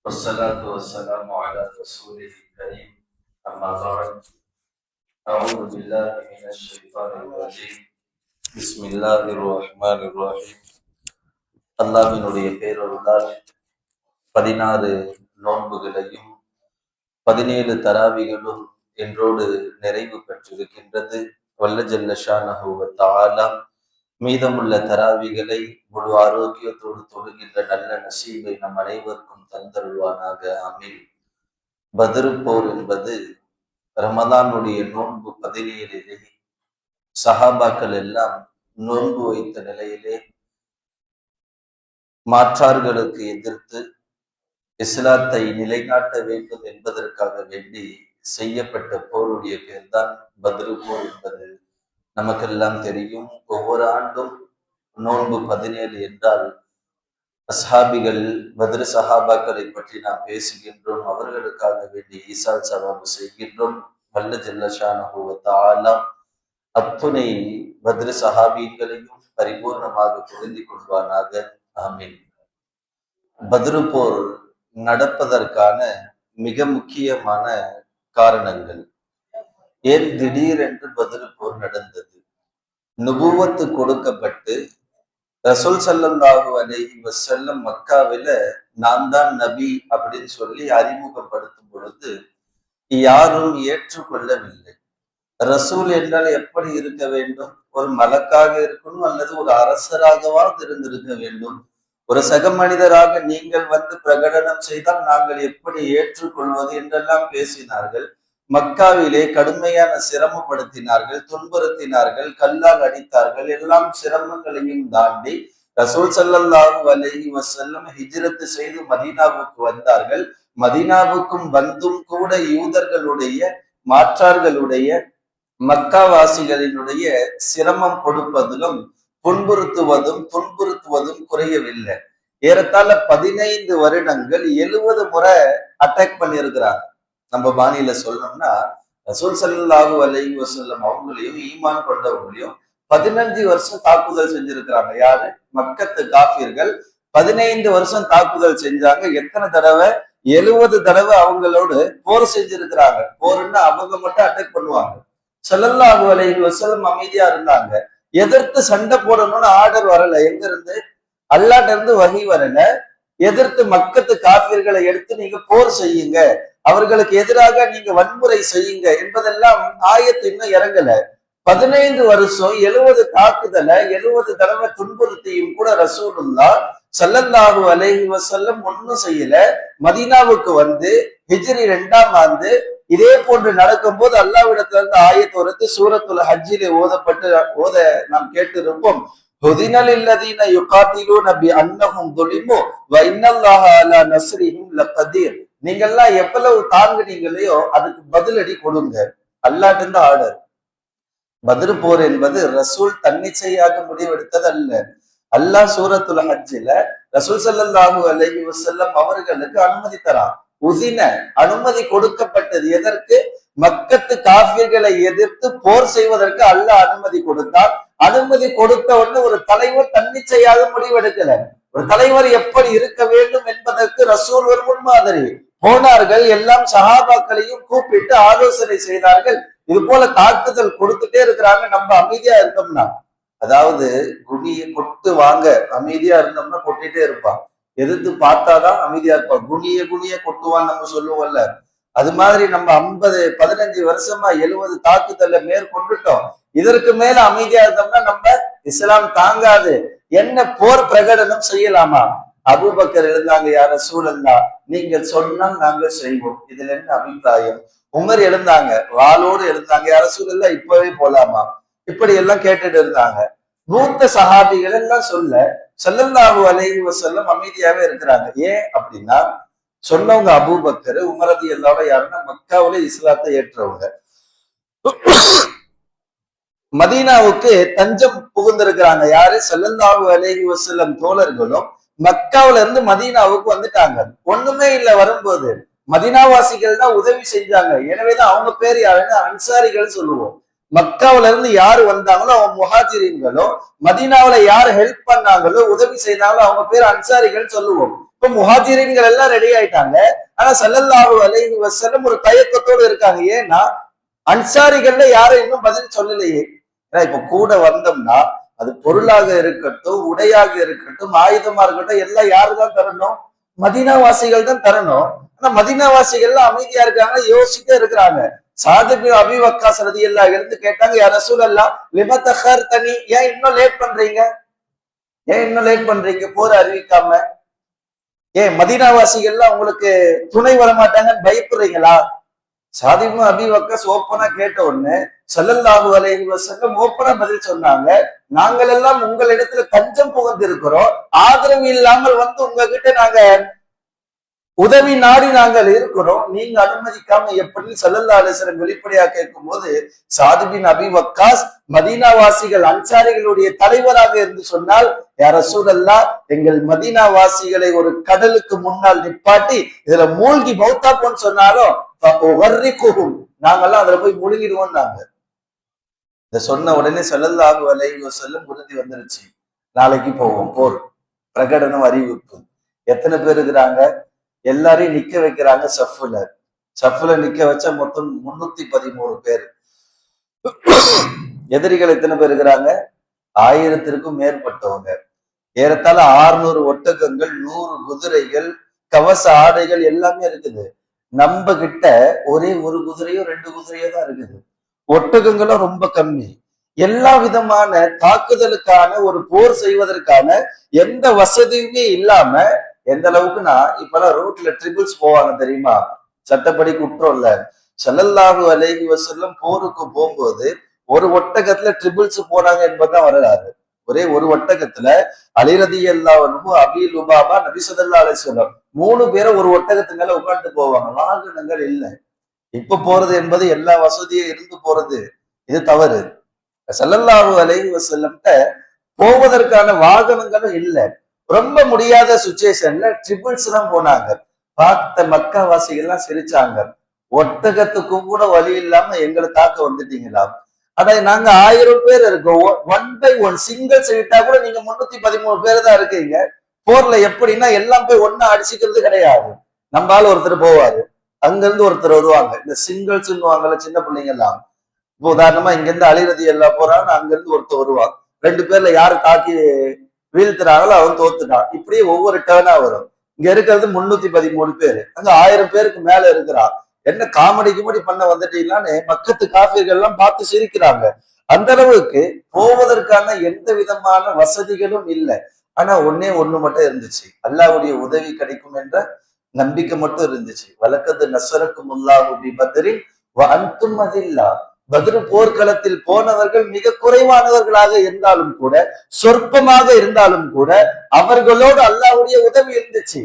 والصلاة والسلام على رسوله الكريم أما بعد أعوذ بالله من الشيطان الرجيم بسم الله الرحمن الرحيم அல்லாஹ்வினுடைய பேரருளால் 16 நோன்புகளையும் 17 தராவிகளும் என்றோடு நிறைவு பெற்றிருக்கின்றது. வல்ல ஜல்ல ஷானஹு வ தஆலா மீதமுள்ள தராவிகளை முழு ஆரோக்கியத்தோடு தொழுகின்ற நல்ல நசீபை நம் அனைவருக்கும் தந்தருள்வானாக. ஆமீன். பத்ர் போர் என்பது ரமதானுடைய நோன்பு 17 சஹாபாக்கள் எல்லாம் நோன்பு வைத்த நிலையிலே மாற்றார்களுக்கு எதிர்த்து இஸ்லாத்தை நிலைநாட்ட வேண்டும் என்பதற்காக வேண்டி செய்யப்பட்ட போருடைய பேர்தான் பத்ர் போர் என்பது நமக்கெல்லாம் தெரியும். ஒவ்வொரு ஆண்டும் நோன்பு 17 என்றால் அஸ்ஹாபிகள் பத்ர் சஹாபாக்களை பற்றி நாம் பேசுகின்றோம், அவர்களுக்காக வேண்டி ஈசால் சவாபு செய்கின்றோம். வல்ல ஜல்ல ஷானஹு வ தஆலா அத்துணை பத்ர் சஹாபிகளையும் பரிபூர்ணமாக பொருந்தி கொள்வானாக. ஆமீன். பத்ர் போர் நடப்பதற்கான மிக முக்கியமான காரணங்கள். ஏன் திடீரென்று பத்ர் போர் நடந்தது? நுபுவத்து கொடுக்கப்பட்டு ரசூல் ஸல்லல்லாஹு அலைஹி வஸல்லம் மக்காவில நான் தான் நபி அப்படின்னு சொல்லி அறிமுகப்படுத்தும் பொழுது யாரும் ஏற்றுக்கொள்ளவில்லை. ரசூல் என்றால் எப்படி இருக்க வேண்டும்? ஒரு மலக்காக இருக்கணும், அல்லது ஒரு அரசராகவாவது இருந்திருக்க வேண்டும். ஒரு சக மனிதராக நீங்கள் வந்து பிரகடனம் செய்தால் நாங்கள் எப்படி ஏற்றுக்கொள்வது என்றெல்லாம் பேசினார்கள். மக்காவிலே கடுமையான சிரமப்படுத்தினார்கள், துன்புறுத்தினார்கள், கல்லால் அடித்தார்கள். எல்லாம் சிரமங்களையும் தாண்டி ரசூல் ஸல்லல்லாஹு அலைஹி வஸல்லம் ஹிஜ்ரத் செய்து மதீனாவுக்கு வந்தார்கள். மதீனாவுக்கும் வந்தும் கூட யூதர்களுடைய மாற்றார்களுடைய மக்காவாசிகளினுடைய சிரமம் கொடுப்பதிலும் துன்புறுத்துவதும் குறையவில்லை. ஏறத்தாழ 15 வருடங்கள் 70 முறை அட்டாக் பண்ணியிருக்கிறாங்க. நம்ம பாணியில சொல்லணும்னா ரசூல் ஸல்லல்லாஹு அலைஹி வஸல்லம் அவங்களையும் ஈமான் கொண்டவங்களையும் 15 வருஷம் தாக்குதல் செஞ்சிருக்கிறாங்க. யாரு? மக்கத்து காஃபிர்கள் 15 வருஷம் தாக்குதல் செஞ்சாங்க. எத்தனை தடவை? 70 தடவை அவங்களோடு போர் செஞ்சிருக்கிறாங்க. போர்ன்னா அவங்க மட்டும் அட்டாக் பண்ணுவாங்க. ஸல்லல்லாஹு அலைஹி வஸல்லம் அமைதியா இருந்தாங்க. எதிர்த்து சண்டை போடணும்னு ஆர்டர் வரல. எங்க இருந்து? அல்லாஹ்ட்ட இருந்து வஹி வரல. எதிர்த்து மக்கத்து காஃபிர்களை எடுத்து நீங்க போர் செய்யுங்க, அவர்களுக்கு எதிராக நீங்க வன்முறை செய்யுங்க என்பதெல்லாம் ஆயத்து இன்னும் இறங்கல. 15 வருஷம் 70 தாக்குதலை 70 தடவை துன்புறுத்தியும் கூட ரசூலுல்லாஹ் ஸல்லல்லாஹு அலைஹி வஸல்லம் ஒன்னும் செய்யல. மதீனாவுக்கு வந்து ஹிஜ்ரி 2ஆம் ஆண்டு இதே போன்று நடக்கும் போது அல்லாஹ்விடத்துல இருந்து ஆயத்து வருது. சூரத்துல் ஹஜ்ஜிலே ஓத நாம் கேட்டிருப்போம். ஹுதினலில்லதீன யுகாத்திலூன பிஅன்னஹும் ظுலிமு வ இன்னல்லாஹ அலா நஸ்ரிஹிம் லகதீர். நீங்கெல்லாம் எவ்வளவு தாங்குனீங்களையோ அதுக்கு பதிலடி கொடுங்க. அல்லாஹ்ட்ட இருந்து ஆர்டர். பத்ர் போர் என்பது ரசூல் தன்னிச்சையாக முடிவெடுத்தது அல்ல. அல்லாஹ் சூரத்துல் ஹஜ்ஜில ரசூல் ஸல்லல்லாஹு அலைஹி வஸல்லம் அவர்களுக்கு அனுமதி தரான். உதின அனுமதி கொடுக்கப்பட்டது. எதற்கு? மக்கத்து காஃபிர்களை எதிர்த்து போர் செய்வதற்கு அல்லாஹ் அனுமதி கொடுத்தார். அனுமதி கொடுத்த உடனே ஒரு தலைவர் தன்னிச்சையாக முடிவெடுக்கல. ஒரு தலைவர் எப்படி இருக்க வேண்டும் என்பதற்கு ரசூல் ஒரு முன்மாதிரி. போனார்கள், எல்லாம் சஹாபாக்களையும் கூப்பிட்டு ஆலோசனை செய்தார்கள். இது போல தாக்குதல் கொடுத்துட்டே இருக்கிறாங்க, நம்ம அமைதியா இருந்தோம்னா, அதாவது குனிய கொட்டு வாங்க, அமைதியா இருந்தோம்னா கொட்டிட்டே இருப்பான். எதிர்த்து பார்த்தாதான் அமைதியா இருப்பான். குனிய கொட்டுவான்னு நம்ம சொல்லுவோம்ல, அது மாதிரி நம்ம 15 வருஷமா 70 தாக்குதல்ல மேற்கொண்டுட்டோம். இதற்கு மேல அமைதியா இருந்தோம்னா நம்ம இஸ்லாம் தாங்காது. என்ன போர் பிரகடனம் செய்யலாமா? அபூபக்கர் எழுந்தாங்க, யார ரசூலல்லாஹ் நீங்கள் சொன்னால் நாங்கள் செய்வோம், இதுல என்ன அபிப்பிராயம்? உமர் எழுந்தாங்க, வாளோடு எழுந்தாங்க, யார ரசூலல்லாஹ் இப்பவே போலாமா? இப்படி எல்லாம் கேட்டுட்டு இருந்தாங்க. மூத்த சஹாபிகள் எல்லாம் ஸல்லல்லாஹு அலைஹி வஸல்லம் அமைதியாவே இருக்கிறாங்க. ஏன் அப்படின்னா, சொன்னவங்க அபூபக்கர், உமர் ரலியல்லாஹு அன்ஹு யாருன்னா மக்காவுல இஸ்லாத்தை ஏற்றவங்க. மதீனாவுக்கு தஞ்சம் புகுந்திருக்கிறாங்க. யாரு? ஸல்லல்லாஹு அலைஹி வஸல்லம் தோழர்களும் மக்காவுல இருந்து மதீனாவுக்கு வந்துட்டாங்க. ஒண்ணுமே இல்ல வரும்போது. மதீனாவாசிகள் தான் உதவி செஞ்சாங்க. எனவேதான் அவங்க பேர் யாருன்னா அன்சாரிகள் சொல்லுவோம். மக்காவில இருந்து யாரு வந்தாங்களோ அவங்க முஹாஜிரின்களோ, மதீனாவுல யாரு ஹெல்ப் பண்ணாங்களோ உதவி செய்தாங்களோ அவங்க பேர் அன்சாரிகள் சொல்லுவோம். இப்ப இப்ப முஹாஜிரீன்கள் எல்லாம் ரெடி ஆயிட்டாங்க. ஆனா ஸல்லல்லாஹு அலைஹி வஸல்லம் ஒரு தயக்கத்தோடு இருக்காங்க. ஏன்னா அன்சாரிகள்ல யாரும் இன்னும் பதில் சொல்லலையே. ஏன்னா இப்ப கூட வந்தோம்னா அது பொருளாக இருக்கட்டும், உடையாக இருக்கட்டும், ஆயுதமா இருக்கட்டும், எல்லாம் யாருதான் தரணும்? மதீனாவாசிகள் தான் தரணும். ஆனா மதீனாவாசிகள் அமைதியா இருக்காங்க, யோசிக்க இருக்கிறாங்க. சாது பின் அபி வக்காஸ் ரலியல்லாஹு எடுத்து கேட்டாங்க, யா ரசூலல்லாஹ் லிம தஅக்கர்தனி, ஏன் இன்னும் லேட் பண்றீங்க? ஏன் இன்னும் லேட் பண்றீங்க போற அறிவிக்காம? ஏன் மதீனாவாசிகள்லாம் உங்களுக்கு துணை வர மாட்டாங்கன்னு பயப்படுறீங்களா? சாது பின் அபி வக்காஸ் ஓப்பனா கேட்ட உடனே ஸல்லல்லாஹு அலைஹி வஸல்லம் ஓப்பனா பதில் சொன்னாங்க, நாங்கள் எல்லாம் உங்களிடத்துல தஞ்சம் புகுந்து இருக்கிறோம், ஆதரவு இல்லாமல் வந்து உங்ககிட்ட நாங்க உதவி நாடி நாங்கள் இருக்கிறோம், நீங்க அனுமதிக்காம எப்படி? ஸல்லல்லாஹு அலைஹி வஸல்லம் வெளிப்படையா கேட்கும் போது சாது பின் அபி வக்காஸ் மதீனாவாசிகள் அன்சாரிகளுடைய தலைவராக இருந்து சொன்னால், யா ரசூலல்லாஹ் எங்கள் மதீனாவாசிகளை ஒரு கடலுக்கு முன்னால் நிப்பாட்டி இதுல மூழ்கி மௌத்தா போன்னு சொன்னாலும் நாங்கெல்லாம் அதுல போய் முழுங்கிடுவோம். நாங்க இத சொன்ன உடனே ஸல்லல்லாஹு அலைஹி வஸல்லம் உறுதி வந்துருச்சு, நாளைக்கு போவோம், போர் பிரகடனம் அறிவிப்பு. எத்தனை பேர் இருக்கிறாங்க? எல்லாரையும் நிக்க வைக்கிறாங்க சஃப்ல நிக்க வச்சா மொத்தம் 313 பேர். எதிரிகள் எத்தனை பேர் இருக்கிறாங்க? 1000த்திற்கும் மேற்பட்டவங்க. ஏறத்தாழ 600 ஒட்டகங்கள், 100 குதிரைகள், கவச ஆடைகள் எல்லாமே இருக்குது. நம்ம கிட்ட ஒரே ஒரு குதிரையோ 2 குதிரையோ தான் இருக்குது. ஒட்டகங்களும் ரொம்ப கம்மி. எல்லா விதமான தாக்குதலுக்கான ஒரு போர் செய்வதற்கான எந்த வசதியுமே இல்லாம, எந்த அளவுக்குன்னா இப்பெல்லாம் ரோட்ல ட்ரிபிள்ஸ் போவாங்க தெரியுமா? சட்டப்படி குற்றம் இல்ல. ஸல்லல்லாஹு அலைஹி வஸல்லம் போருக்கு போகும்போது ஒரு ஒட்டகத்துல ட்ரிபிள்ஸ் போனாங்க என்பதுதான் வரலாறு. ஒரே ஒரு ஒட்டகத்துல அலி ரலியல்லாஹு அன்ஹு, அபீ லுபாபா, நபி ஸல்லல்லாஹு அலைஹி வஸல்லம் 3 பேரும் ஒரு ஒட்டகத்து மேல உட்கார்ந்து போவாங்க. வாகனங்கள் இல்லை. இப்ப போறது என்பது எல்லா வசதியும் இருந்து போறது, இது தவறு. ஸல்லல்லாஹு அலைஹி வஸல்லம்ட்ட போவதற்கான வாகனங்களும் இல்ல. ரொம்ப முடியாத சுச்சுவேஷன்ல ட்ரிபிள்ஸ் தான் போனாங்க. பார்த்த மக்காவாசிகள் சிரிச்சாங்க, ஒட்டகத்துக்கும் கூட வழி இல்லாம எங்களை தாக்க வந்துட்டீங்களா? ஆனா நாங்க 1000 பேர் இருக்கோம், 1 by 1 சிங்கிள்ஸ் விட்டா கூட நீங்க 313 பேர் தான் இருக்கீங்க. போர்ல எப்படின்னா எல்லாம் போய் ஒன்னா அடிச்சுக்கிறது கிடையாது. நம்மளால ஒருத்தர் போவாரு, அங்க இருந்து ஒருத்தர் வருவாங்க. இந்த சிங்கிள்ஸ் சின்ன பிள்ளைங்க எல்லாம். இப்போ உதாரணமா இங்க இருந்து அலி ரலியல்லாஹு போறாங்க, அங்க இருந்து ஒருத்தர் வருவான். 2 பேர்ல யாரு தாக்கி வீழ்த்துறாங்களோ அவன் தோத்துட்டான். இப்படியே ஒவ்வொரு டேர்னா வரும். இங்க இருக்கிறது 313 பேரு, அங்க 1000 பேருக்கு மேல இருக்கிறான். என்ன காமெடி கிமெடி பண்ண வந்துட்டீங்களான்னு மக்கத்து காஃபிர்கள் எல்லாம் பார்த்து சிரிக்கிறாங்க. அந்த அளவுக்கு போவதற்கான எந்த விதமான வசதிகளும் இல்லை. ஆனா ஒண்ணே ஒண்ணு மட்டும் இருந்துச்சு, அல்லாஹ்வுடைய உதவி கிடைக்கும் என்ற நம்பிக்கை மட்டும் இருந்துச்சு. வலக்கது நஸரக்குமுல்லாஹு பி பத்ரின் வ அன்தும் அதில்லா. பத்ரு போர்க்களத்தில் போனவர்கள் மிக குறைவானவர்களாக இருந்தாலும் கூட, சொற்பமாக இருந்தாலும் கூட, அவர்களோடு அல்லாஹ்வுடைய உதவி இருந்துச்சு.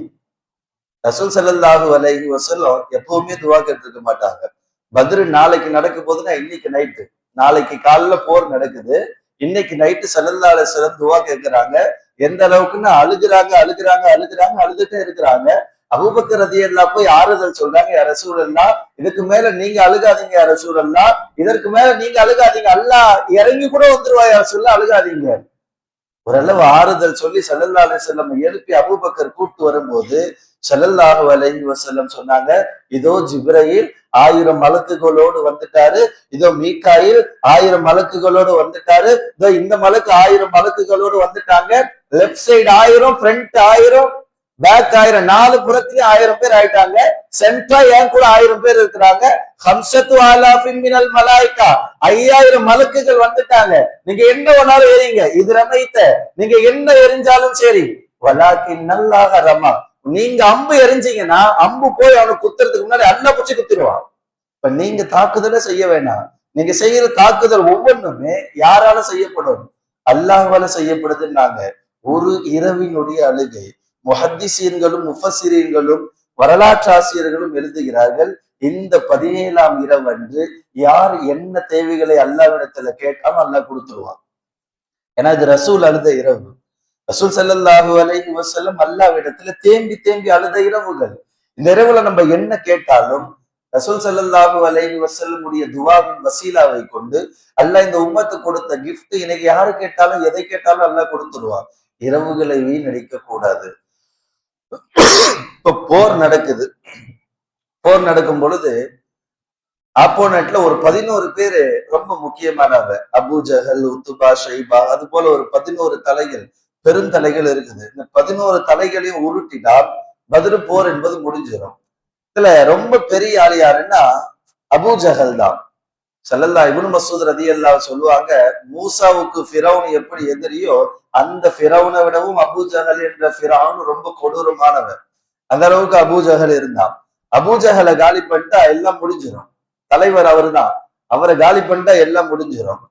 ரசூல் ஸல்லல்லாஹு அலைஹி வஸல்லம் எப்பவுமே துவா கேட்டிருக்க மாட்டாங்க. பத்ரு நாளைக்கு நடக்க போதுன்னா இன்னைக்கு நைட்டு, நாளைக்கு காலைல போர் நடக்குது, இன்னைக்கு நைட்டு ஸல்லல்லாஹு அலைஹி வஸல்லம் துவா கேட்கிறாங்க. எந்த அளவுக்குன்னா அழுதுட்டே இருக்கிறாங்க. அபூபக்கர் ரலியல்லாஹு போய் ஆறுதல் சொல்றாங்க, யா ரசூலல்லாஹ் இதுக்கு மேல நீங்க அழுகாதீங்க, யா ரசூலல்லாஹ் இதற்கு மேல நீங்க அழுகாதீங்க, அல்லாஹ் இறங்கி கூட வந்துருவா, யா ரசூலல்லாஹ் அழுகாதீங்க. ஓரளவு ஆறுதல் சொல்லி ஸல்லல்லாஹு அலைஹி வஸல்லம் எழுப்பி அபூபக்கர் கூட்டு வரும்போது ஸல்லல்லாஹு அலைஹி வஸல்லம் சொன்னாங்க, இதோ ஜிப்ரீல் 1000 மலக்குகளோடு வந்துட்டாரு, இதோ மீகாயில் 1000 மலக்குகளோடு வந்துட்டாரு, இதோ இந்த மலக்கு 1000 மலக்குகளோடு வந்துட்டாங்க. லெப்ட் சைடு 1000, ஃப்ரண்ட் 1000, பேக் 1000, 4 புறத்திலயும் 1000 பேர் ஆயிட்டாங்க. சென்ட்ரா ஏன் கூட 1000 பேர் இருக்கிறாங்க. ஹம்சத்து ஆலாஃபின் மினல் மலாயிகா, 5000 மலக்குகள் வந்துட்டாங்க. நீங்க என்ன வேணாலும் எறிங்க, இது ரமைத்த, நீங்க என்ன எரிஞ்சாலும் சரி. வலாக்கின் நல்லாக ரமா, நீங்க அம்பு எரிஞ்சீங்கன்னா அம்பு போய் அவனுக்கு குத்துறதுக்கு முன்னாடி அண்ணா பிடிச்சு குத்திடுவான். இப்ப நீங்க தாக்குதலை செய்ய வேணாம். நீங்க செய்யற தாக்குதல் ஒவ்வொன்றுமே யாரால செய்யப்படும்? அல்லாஹ்வால செய்யப்படுதுன்னாங்க. ஒரு இரவினுடைய அழுகை முஹத்திசீன்களும் முஃபஸ்ஸிரீன்களும் வரலாற்று ஆசிரியர்களும் எழுதுகிறார்கள், இந்த 17ஆம் இரவு அன்று யார் என்ன தேவைகளை அல்லாஹ்விடத்துல கேட்டாலும் அல்லாஹ் கொடுத்துருவான். ஏன்னா இது ரசூல் அழுத இரவு. ரசூல் ஸல்லல்லாஹு அலைஹி வஸல்லம் அல்லாஹ்விடத்துல தேம்பி தேம்பி அழுத இரவுகள். இந்த இரவுல நம்ம என்ன கேட்டாலும் ரசூல் ஸல்லல்லாஹு அலைஹி வஸல்லம் உடைய துஆவின் வசீலாவை கொண்டு அல்லாஹ் இந்த உம்மத்து கொடுத்த கிஃப்ட், இன்னைக்கு யாரு கேட்டாலும் எதை கேட்டாலும் அல்லாஹ் கொடுத்துருவான். இரவுகளை வீணடிக்க கூடாது. இப்ப போர் நடக்குது. போர் நடக்கும் பொழுது ஆப்போனட்ல ஒரு 11 பேரு ரொம்ப முக்கியமானவங்க. அபூ ஜஹல், உத்துபா, ஷைபா, அது போல ஒரு 11 தலைகள், பெருந்தலைகள் இருக்குது. இந்த 11 தலைகளையும் உருட்டினா பத்ரு போர் என்பது முடிஞ்சிடும். இதுல ரொம்ப பெரிய ஆள் யாருன்னா அபூ ஜஹல் தான். ஸல்லல்லாஹு இப்னு மஸ்ஊத் ரலியல்லாஹு சொல்லுவாங்க, மூசாவுக்கு ஃபிரௌன் எப்படி எதிரியோ அந்த ஃபிரௌனை விடவும் அபூ ஜஹல் என்ற ஃபிரௌன் ரொம்ப கொடூரமானவன். அந்த அளவுக்கு அபூ ஜஹல் இருந்தான். அபூ ஜஹலை காலி பண்ணிட்டா எல்லாம் முடிஞ்சிடும். தலைவர் அவரு தான். அவரை காலி பண்ணிட்டா எல்லாம் முடிஞ்சிடும்.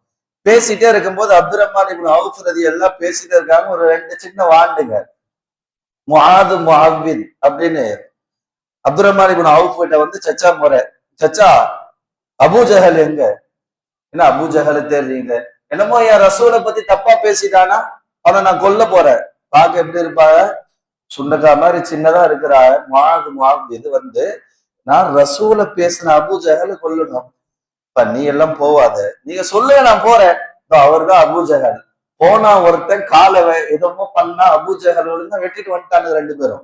பேசிட்டே இருக்கும்போது அப்துல் ரஹ்மான் இப்னு அவுஃப் ரலியல்லாஹு பேசிட்டே இருக்காங்க. ஒரு 2 சின்ன வாண்டுங்க, முஆது முஅவ்வித் அப்படின்னு. அப்துல் ரஹ்மான் இப்னு அவுஃப் கிட்ட வந்து சச்சா முறை, சச்சா அபூ ஜஹல் எங்க? என்ன அபூ ஜஹலை தேடுறீங்க? என்னமோ என் ரசூலை பத்தி தப்பா பேசிட்டானா அவனை நான் கொல்ல போறேன். பார்க்க எப்படி இருப்பாங்க? சுண்டக்கா மாதிரி சின்னதா இருக்கிற முஆது முஅவ்வித் வந்து, நான் ரசூலை பேசின அபூ ஜஹலை கொல்லணும். இப்ப நீ எல்லாம் போவாத, நீங்க சொல்லுங்க நான் போறேன். அவர் தான் அபூ ஜஹல். போனா ஒருத்தன் காலை எதமோ பண்ணா அபூ ஜஹல் தான் வெட்டிட்டு வந்துட்டாங்க 2 பேரும்.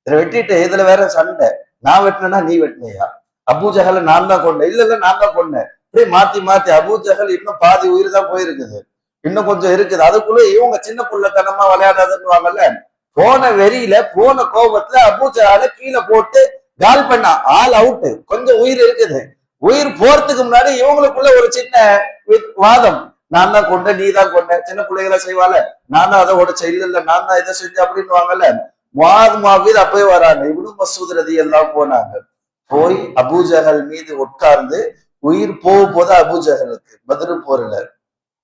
இதை வெட்டிட்டு இதுல வேற சண்டை. நான் வெட்டினா நீ வெட்டினியா? அபூ ஜஹலை நான் தான் கொண்டேன். இல்ல இல்ல நான் தான் கொண்டேன். அப்படியே மாத்தி மாத்தி அபூ ஜஹல் இன்னும் பாதி உயிர் தான் போயிருக்குது, இன்னும் கொஞ்சம் இருக்குது. அதுக்குள்ள இவங்க சின்ன புள்ளத்தனமா விளையாடாதுன்னு போன வெறியில போன கோபத்துல அபூ ஜஹலை கீழே போட்டு கால் பண்ணா. ஆள் அவுட்டு, கொஞ்சம் உயிர் இருக்குது. உயிர் போறதுக்கு முன்னாடி இவங்களுக்குள்ள ஒரு சின்ன வாதம். நான் தான் கொண்டேன், நீ தான் கொண்டேன். சின்ன பிள்ளைகளை செய்வால, நான் தான் அதை உடைச்ச, இல்ல இல்ல நான் தான் இதை செஞ்சேன் அப்படின்னு வாங்கல. முஆது முஅவ்வித் அப்பவே வராங்க. இப்னு மஸ்ஊத் ரலியல்லாஹு போனாங்க. போய் அபூ ஜஹல் மீது உட்கார்ந்து, உயிர் போக போது அபூ ஜஹலுக்கு பத்ரு போர்ல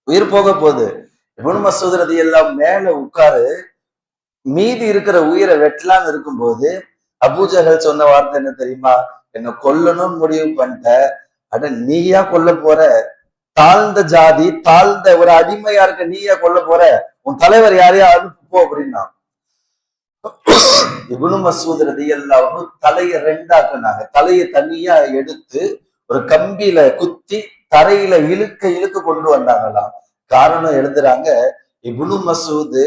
உயிர் போக போகுது. இப்னு மஸ்ஊத் ரலியல்லாஹு மேல உட்காரு, மீதி இருக்கிற உயிரை வெட்டலான்னு இருக்கும்போது அபூ ஜஹல் சொன்ன வார்த்தை என்ன தெரியுமா? என்ன கொல்லணும்னு முடிவு பண்ணிட்ட, அட நீயா கொல்ல போற? தாழ்ந்த ஜாதி, தாழ்ந்த ஒரு அடிமையா இருக்க நீயா கொல்ல போற? உன் தலைவர் யாரையா அனுப்பு போ அப்படின்னா. இப்னு மஸ்ஊத் ரலியல்லாஹு தலையை 2ஆக்குனாங்க. தலையை தனியா எடுத்து ஒரு கம்பியில குத்தி தரையில இழுக்க இழுக்க கொண்டு வந்தாங்களாம். காரணம் எழுதுறாங்க, இப்னு மஸ்ஊத்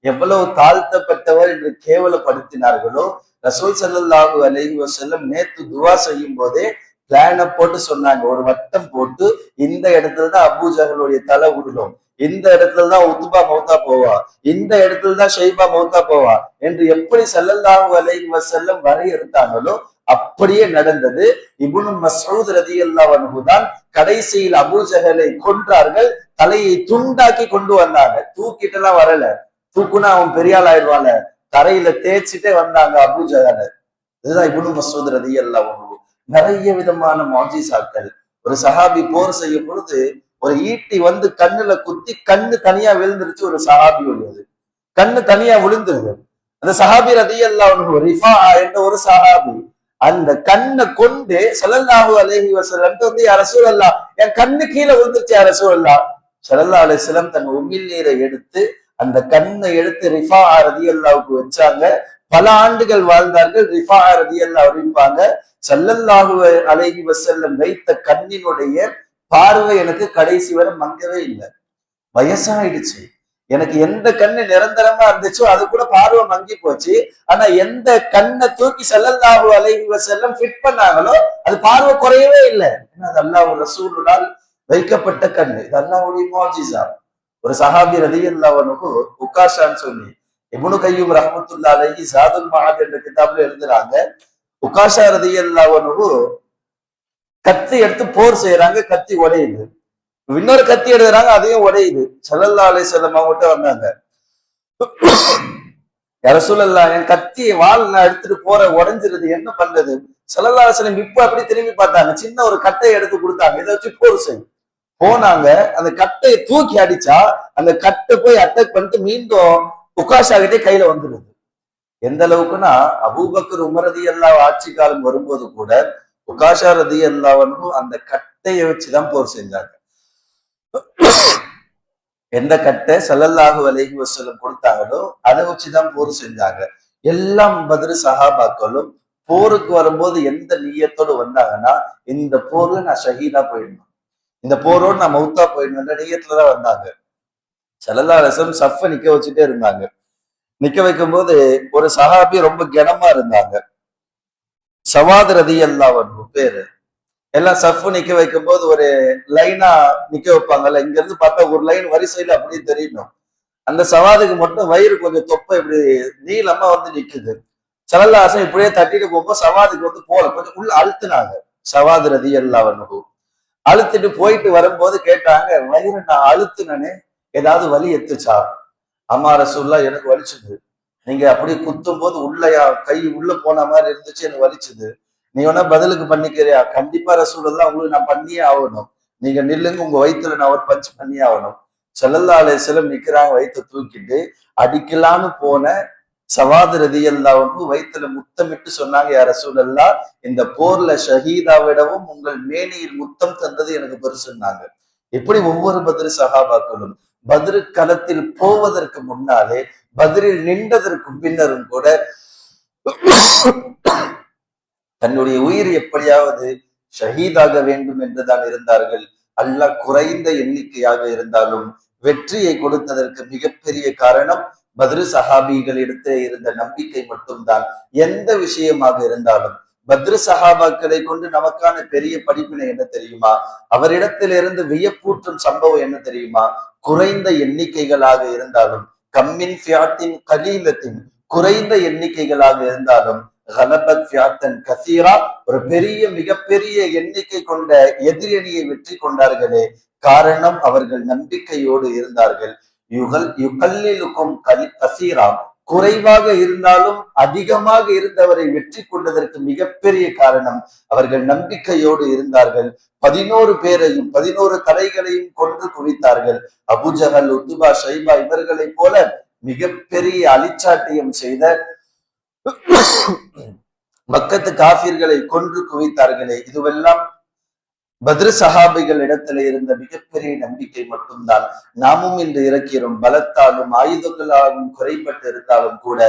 எவ்வளவு தாழ்த்தப்பட்டவர் என்று கேவலப்படுத்தினார்களோ, ரசூல் ஸல்லல்லாஹு அலைஹி வஸல்லம் நேத்து துவா செய்யும் போதே பிளான போட்டு சொன்னாங்க. ஒரு வட்டம் போட்டு இந்த இடத்துலதான் அபூ ஜஹலுடைய தலை உருளும், இந்த இடத்துலதான் உத்பா மௌத்தா போவா, இந்த இடத்துலதான் ஷைபா மௌத்தா போவா என்று எப்படி ஸல்லல்லாஹு அலைஹி வஸல்லம் வரையறுத்தாங்களோ அப்படியே நடந்தது. இப்னு மஸ்ஊத் ரலியல்லாஹு அன்ஹு தான் கடைசியில் அபூ ஜஹலை கொன்றார்கள். தலையை துண்டாக்கி கொண்டு வந்தாங்க. தூக்கிட்டு எல்லாம் வரல, தூக்குனா அவன் பெரிய ஆள் ஆயிடுவாங்க. தரையில தேய்ச்சிட்டே வந்தாங்க அபூ ஜஹல. இதுதான் இப்னு மஸ்ஊத் ரலியல்லாஹு அன்ஹு. நிறைய விதமான முஅஜிசாக்கள். ஒரு சஹாபி போர் செய்யும் பொழுது ஒரு ஈட்டி வந்து கண்ணுல குத்தி கண்ணு தனியா விழுந்துருச்சு. ஒரு சஹாபி உள்ளது, கண்ணு தனியா விழுந்துருது. அந்த சஹாபி ரலியல்லாஹு அன்ஹு ரிஃபா என்ற ஒரு சஹாபி அந்த கண்ணை கொண்டு ஸல்லல்லாஹு அலைஹி வஸல்லம் வந்து, யா ரசூலல்லாஹ் என் கண்ணு கீழே விழுந்துருச்சு யா ரசூலல்லாஹ். ஸல்லல்லாஹு அலைஹி வஸல்லம் தன் உமிழ் நீரை எடுத்து அந்த கண்ணை எடுத்து ரிஃபா ரலியல்லாஹுக்கு வச்சாங்க. பல ஆண்டுகள் வாழ்ந்தார்கள். ரிஃபா ரலியல்லாஹு அறிவிப்பாங்க, ஸல்லல்லாஹு அலைஹி வஸல்லம் வைத்த கண்ணினுடைய பார்வை எனக்கு கடைசி வரை மங்கவே இல்லை. வயசாயிடுச்சு, எனக்கு எந்த கண்ணு நிரந்தரமா இருந்துச்சோ அது கூட பார்வை மங்கி போச்சு. ஆனா எந்த கண்ணை தூக்கி ஸல்லல்லாஹு அலைஹி வஸல்லம் ஃபிட் பண்ணாங்களோ அது பார்வை குறையவே இல்லை. ஏன்னா அது அல்லாஹ் ரசூலுனால் வைக்கப்பட்ட கண்ணு. இது அல்லாஹ்வுடைய முஅஜிஸா. ஒரு சஹாபி ரலியல்லாஹு அன்ஹு உகாஷான்னு சொல்லி இப்னு கய்யிம் ரஹ்மத்துல்லாஹி அலைஹி ஸாதுல் மஆத் என்ற கிதாப்ல எழுதுறாங்க, உகாஷா ரலியல்லாஹு அன்ஹு கத்தி எடுத்து போர் செய்யறாங்க, கத்தி உடையுது. இன்னொரு கத்தி எடுக்கிறாங்க, அதையும் உடையுது. ஸல்லல்லாஹு அலைஹி வஸல்லம் அவங்ககிட்ட வந்தாங்க, யா ரசூலல்லாஹ் என் கத்தி வாள் நான் எடுத்துட்டு போற உடைஞ்சிருது, என்ன பண்றது? ஸல்லல்லாஹு அலைஹி வஸல்லம் இப்ப அப்படி திரும்பி பார்த்தாங்க, சின்ன ஒரு கட்டையை எடுத்து கொடுத்தாங்க, இதை வச்சு போர் செய்யும். போனாங்க, அந்த கட்டையை தூக்கி அடிச்சா அந்த கட்டை போய் அட்டாக் பண்ணிட்டு மீண்டும் உகாஷா கிட்டே கையில வந்துடுது. எந்த அளவுக்குன்னா அபூபக்கர் உமர் ரலியல்லாஹு ஆட்சி காலம் வரும்போது கூட உகாஷா ரலியல்லாஹு அன்ஹு அந்த கட்டையை வச்சுதான் போர் செஞ்சாங்க. எந்த கட்டை ஸல்லல்லாஹு அலைஹி வஸல்லம் கொடுத்தாங்களோ அதை வச்சுதான் போர் செஞ்சாங்க. எல்லாம் பத்ரு சஹாபாக்களும் போருக்கு வரும்போது எந்த நியத்தோடு வந்தாங்கன்னா, இந்த போர்ல நான் ஷஹீதா போயிடணும், இந்த போரோடு நான் மௌத்தா போயிடணும் நியத்துலதான் வந்தாங்க. ஸல்லல்லாஹு அலைஹி வஸல்லம் சஃப நிக்க வச்சுட்டே இருந்தாங்க. நிக்க வைக்கும் போது ஒரு சஹாபி ரொம்ப கனமா இருந்தாங்க. சவாத் ரலியல்லாஹு அன்ஹு பேரு. எல்லாம் சஃப் நிக்க வைக்கும் போது ஒரு லைனா நிக்க வைப்பாங்கல்ல, இங்க இருந்து பார்த்தா ஒரு லைன் வரிசையில அப்படியே தெரியணும். அந்த சவாதுக்கு மட்டும் வயிறு கொஞ்சம் தொப்பை இப்படி நீளமா வந்து நிக்குது. சல்லல்லாஹு இப்படியே தட்டிட்டு போகும்போது சவாதுக்கு வந்து போல கொஞ்சம் உள்ள அழுத்துனாங்க. சவாது ரலியல்லாஹு அன்ஹு அழுத்திட்டு போயிட்டு வரும்போது கேட்டாங்க, வயிறு நான் அழுத்துனனே, ஏதாவது வலி எத்துச்சா? அம்மா ரசூல்லா எனக்கு வலிச்சுது. நீங்க அப்படியே குத்தும் போது உள்ளயா கை உள்ள போன மாதிரி இருந்துச்சு, எனக்கு வலிச்சுது. நீ வேணா பதிலுக்கு பண்ணிக்கிறியா? கண்டிப்பா ரசூலுல்லாஹ் உங்களுக்கு நான் பண்ணியே ஆகணும். நீங்க நில்லுங்க, உங்க வயித்துல நான் ஒரு பஞ்ச் பண்ணியே ஆகணும். ஸல்லல்லாஹு அலைஹி வஸல்லம் நிக்கிறாங்க, வயித்தை தூக்கிட்டு அடிக்கலான்னு போன சவாது ரலியல்லாஹு அன்ஹு வயித்துல முத்தமிட்டு சொன்னாங்க, யா ரசூலல்லாஹ், இந்த போர்ல ஷஹீதாவிடவும் உங்கள் மேனியில் முத்தம் தந்தது எனக்கு பெருசுன்னாங்க. இப்படி ஒவ்வொரு பத்ரு சஹாபாக்களும் பத்ரு களத்தில் போவதற்கு முன்னாலே, பத்ரில் நின்றதற்கு பின்னரும் கூட தன்னுடைய உயிர் எப்படியாவது ஷஹீதாக வேண்டும் என்றுதான் இருந்தார்கள். அல்லாஹ் குறைந்த எண்ணிக்கையாக இருந்தாலும் வெற்றியை கொடுத்ததற்கு மிகப்பெரிய காரணம் பத்ரு சஹாபிகளிடத்தில் இருந்த நம்பிக்கை மட்டும்தான். எந்த விஷயமாக இருந்தாலும் பத்ரு சஹாபாக்களை கொண்டு நமக்கான பெரிய படிப்பினை என்ன தெரியுமா? அவரிடத்திலிருந்து வியப்பூற்றும் சம்பவம் என்ன தெரியுமா? குறைந்த எண்ணிக்கைகளாக இருந்தாலும், கம்மின் ஃபியாத்தின் கலீலத்தின், குறைந்த எண்ணிக்கைகளாக இருந்தாலும் கலபத் ஃபியாத்தன் கசீரா, ஒரு பெரிய மிகப்பெரிய எண்ணிக்கை கொண்ட எதிரணியை வெற்றி கொண்டார்களே, காரணம் அவர்கள் நம்பிக்கையோடு இருந்தார்கள். யுகல்லிலுக்கும் கசீரா, குறைவாக இருந்தாலும் அதிகமாக இருந்தவரை வெற்றி கொண்டதற்கு மிகப்பெரிய காரணம் அவர்கள் நம்பிக்கையோடு இருந்தார்கள். 11 பேரையும் 11 தலைகளையும் கொன்று குவித்தார்கள். அபூஜஹல், உத்பா, ஷைபா இவர்களை போல மிகப்பெரிய அலிச்சாட்டியம் செய்த மக்கத்து காஃபிர்களை கொன்று குவித்தார்களே, இதுவெல்லாம் பத்ரு சஹாபிகள் இடத்துல இருந்த மிகப்பெரிய நம்பிக்கை மட்டும்தான். நாமும் இன்று இருக்கிறோம். பலத்தாலும் ஆயுதங்களாலும் குறைபட்டு இருந்தாலும் கூட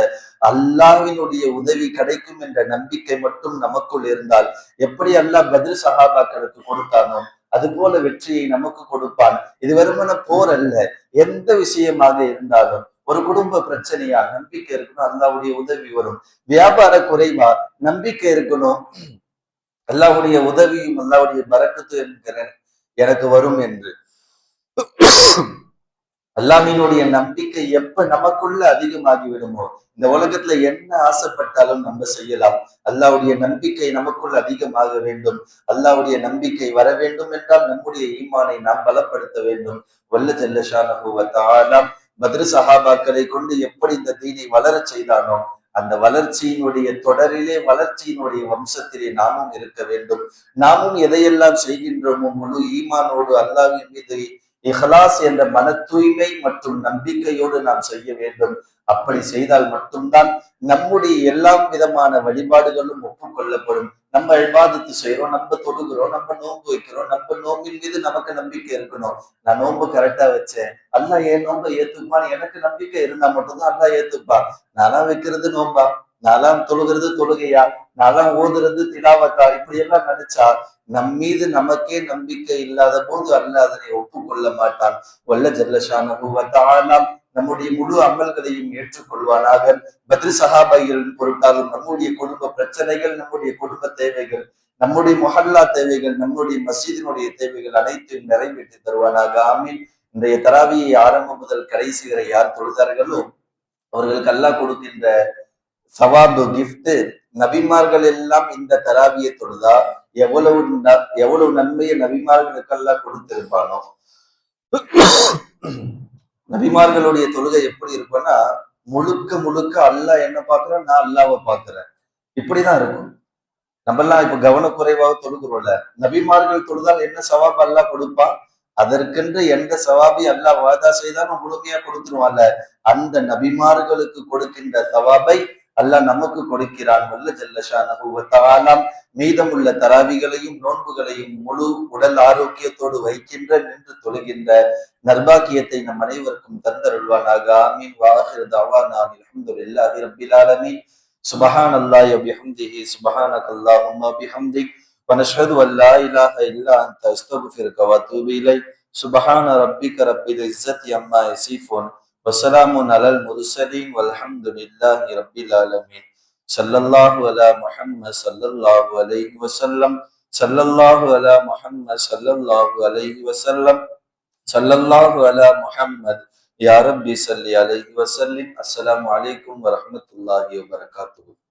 அல்லாஹ்வினுடைய உதவி கிடைக்கும் என்ற நம்பிக்கை மட்டும் நமக்குள் இருந்தால், எப்படி அல்லாஹ் பத்ரு சஹாபாக்களுக்கு கொடுத்தானோ அது போல வெற்றியை நமக்கு கொடுப்பான். இது வெறுமன போர் அல்ல. எந்த விஷயமாக இருந்தாலும், ஒரு குடும்ப பிரச்சனையா நம்பிக்கை இருக்கணும், அல்லாஹ்வுடைய உதவி வரும். வியாபார குறைவா நம்பிக்கை இருக்கணும், அல்லாஹ்வுடைய உதவியும் அல்லாஹ்வுடைய பரக்கத்தும் என்கிறேன் எனக்கு வரும் என்று. அல்லாஹ்வினுடைய நம்பிக்கை எப்ப நமக்குள்ள அதிகமாகி விடுமோ, இந்த உலகத்துல என்ன ஆசைப்பட்டாலும் நம்ம செய்யலாம். அல்லாஹ்வுடைய நம்பிக்கை நமக்குள்ள அதிகமாக வேண்டும். அல்லாஹ்வுடைய நம்பிக்கை வர வேண்டும் என்றால் நம்முடைய ஈமானை நாம் பலப்படுத்த வேண்டும். வல்ல ஜல்ல ஷானஹு வ தஆலா பத்ரு சஹாபாக்களை கொண்டு எப்படி இந்த தீனை வளரச் செய்தானோ, அந்த வளர்ச்சியினுடைய தொடரிலே, வளர்ச்சியினுடைய வம்சத்திலே நாமும் இருக்க வேண்டும். நாமும் எதையெல்லாம் செய்கின்றோமோ முழு ஈமானோடு அல்லாஹ்வின் மீது இஹ்லாஸ் என்ற மன தூய்மை மற்றும் நம்பிக்கையோடு நாம் செய்ய வேண்டும். அப்படி செய்தால் மட்டும்தான் நம்முடைய எல்லா விதமான வழிபாடுகளும் ஒப்புக்கொள்ளப்படும். நம்ம இபாதத்து செய்யறோம், நம்ம தொழுகிறோம், நம்ம நோன்பு வைக்கிறோம், நம்ம நோம்பின் மீது நமக்கு நம்பிக்கை இருக்கணும். நான் நோன்பு கரெக்டா வச்சேன், அல்லாஹ் என் நோன்பை ஏத்துப்பான்னு எனக்கு நம்பிக்கை இருந்தா மட்டும்தான் அல்லாஹ் ஏத்துப்பான். நான்லாம் வைக்கிறது நோன்பா, நான்லாம் தொழுகிறது தொழுகையா, நான்லாம் ஓதுறது திலாவத்தா, இப்படி எல்லாம் நினைச்சா நம் மீது நமக்கே நம்பிக்கை இல்லாத போது அல்லாஹ் அதனை ஒப்புக்கொள்ள மாட்டான். வல்ல ஜல்ல ஷானஹு வ தஆலா நம்முடைய முழு அமல்களையும் ஏற்றுக்கொள்வானாக. பத்ரு சஹாபாக்கள் பொருட்டாலும் நம்முடைய குடும்ப பிரச்சனைகள், நம்முடைய குடும்ப தேவைகள், நம்முடைய முஹல்லா தேவைகள், நம்முடைய மஸ்ஜிதினுடைய தேவைகள் அனைத்தையும் நிறைவேற்றி தருவானாக. ஆமீன். இன்றைய தராவியை ஆரம்பம் முதல் கடைசி வரை யார் தொழுதார்களோ அவர்களுக்கு அல்லாஹ் கொடுக்கின்ற சவாபு கிஃப்ட், நபிமார்கள் எல்லாம் இந்த தராவியை தொழுதா எவ்வளவு நன்மையை நபிமார்களுக்கெல்லாம் கொடுத்திருப்பானோ. நபிமார்களுடைய தொழுகை எப்படி இருக்கும்னா, முழுக்க முழுக்க அல்லாஹ் என்ன பாக்குறேன், நான் அல்லாஹ்வை பாக்குறேன், இப்படிதான் இருக்கும். நம்ம எல்லாம் இப்ப கவனக்குறைவாக தொழுகிறோம்ல, நபிமார்கள் தொழுதால் என்ன சவாப் அல்லாஹ் கொடுப்பான், அதற்கென்று எந்த சவாபி அல்லாஹ் வாதா செய்தாலும் முழுமையா கொடுத்துருவான்ல, அந்த நபிமார்களுக்கு கொடுக்கின்ற சவாபை அல்லாஹ் நமக்கு கொடுக்கிறான். வல்ல ஜல்ல ஷானஹு வ தஆலா மீதமுள்ள தராவிகளையும் நோன்புகளையும் முழு உடல் ஆரோக்கியத்தோடு வைக்கின்ற, நின்று தொழுகின்ற நர்பாக்கியத்தை நம் அனைவருக்கும் தந்தருள்வானாக. ஆமீன். வாஹிர் தஅவானா அல்ஹம்துலில்லாஹி ரப்பில் ஆலமீன். சுப்ஹானல்லாஹி வ பிஹம்திஹி, சுப்ஹானக்கல்லாஹும்ம வ பிஹம்திக், வ நஷ்ஹது அன் லா இலாஹ இல்லா அன்த, அஸ்தக்ஃபிருக வ அத்தூபு இலைக். சுப்ஹான ரப்பிக ரப்பில் இஸ்ஸத்தி அம்மா யசிஃபூன், வஸ்ஸலாமுன் அலல் முர்ஸலீன் வல்ஹம்துலில்லாஹி ரப்பில் ஆலமீன். ஸல்லல்லாஹு அலா முஹம்மத் ஸல்லல்லாஹு அலைஹி வஸல்லம். ஸல்லல்லாஹு அலா முஹம்மத் ஸல்லல்லாஹு அலைஹி வஸல்லம். ஸல்லல்லாஹு அலா முஹம்மத். யா ரப்பி ஸல்லி அலைஹி வஸல்லிம். அஸ்ஸலாமு அலைக்கும் வரஹ்மத்துல்லாஹி வபரகாத்துஹு.